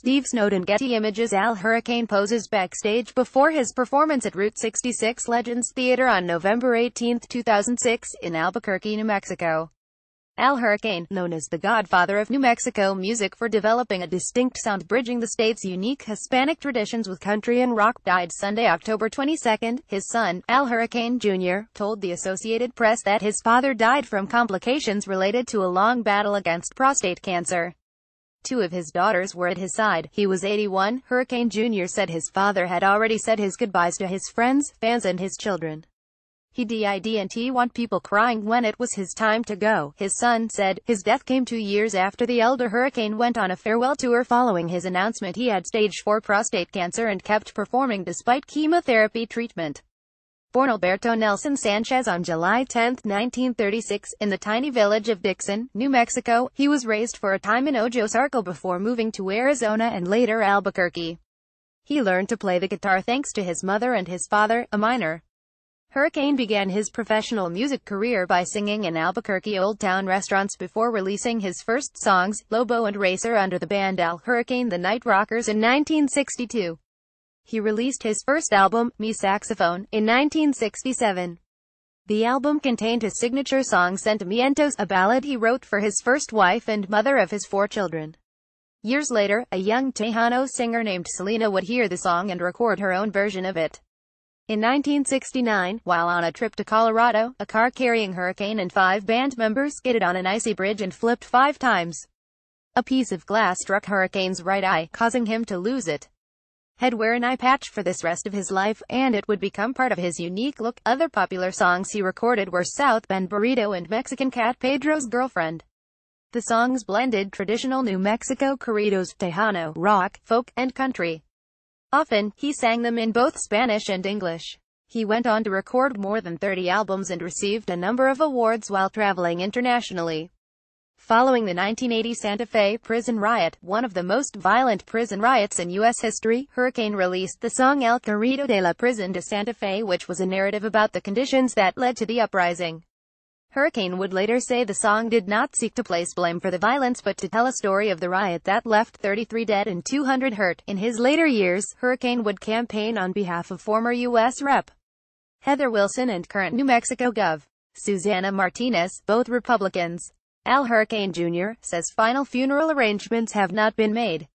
Steve SnowdenGetty Images Al Hurricane poses backstage before his performance at Route 66 Legends Theater on November 18, 2006, in Albuquerque, New Mexico. Al Hurricane, known as the godfather of New Mexico music for developing a distinct sound bridging the state's unique Hispanic traditions with country and rock, died Sunday, October 22. His son, Al Hurricane Jr., told the Associated Press that his father died from complications related to a long battle against prostate cancer. Two of his daughters were at his side. He was 81. Hurricane Jr. said his father had already said his goodbyes to his friends, fans and his children. He didn't want people crying when it was his time to go, his son said. His death came 2 years after the elder Hurricane went on a farewell tour following his announcement he had stage 4 prostate cancer and kept performing despite chemotherapy treatment. Born Alberto Nelson Sanchez on July 10, 1936, in the tiny village of Dixon, New Mexico, he was raised for a time in Ojosarco before moving to Arizona and later Albuquerque. He learned to play the guitar thanks to his mother and his father, a miner. Hurricane began his professional music career by singing in Albuquerque Old Town restaurants before releasing his first songs, Lobo and Racer, under the band Al Hurricane the Night Rockers in 1962. He released his first album, Me Saxophone, in 1967. The album contained his signature song Sentimientos, a ballad he wrote for his first wife and mother of his 4 children. Years later, a young Tejano singer named Selena would hear the song and record her own version of it. In 1969, while on a trip to Colorado, a car carrying Hurricane and 5 band members skidded on an icy bridge and flipped 5 times. A piece of glass struck Hurricane's right eye, causing him to lose it. He'd wear an eye patch for the rest of his life, and it would become part of his unique look. Other popular songs he recorded were South Bend Burrito and Mexican Cat Pedro's Girlfriend. The songs blended traditional New Mexico corridos, Tejano, rock, folk, and country. Often, he sang them in both Spanish and English. He went on to record more than 30 albums and received a number of awards while traveling internationally. Following the 1980 Santa Fe prison riot, one of the most violent prison riots in U.S. history, Hurricane released the song El Corrido de la Prisión de Santa Fe, which was a narrative about the conditions that led to the uprising. Hurricane would later say the song did not seek to place blame for the violence but to tell a story of the riot that left 33 dead and 200 hurt. In his later years, Hurricane would campaign on behalf of former U.S. Rep. Heather Wilson and current New Mexico Gov. Susana Martinez, both Republicans. Al Hurricane Jr. says final funeral arrangements have not been made.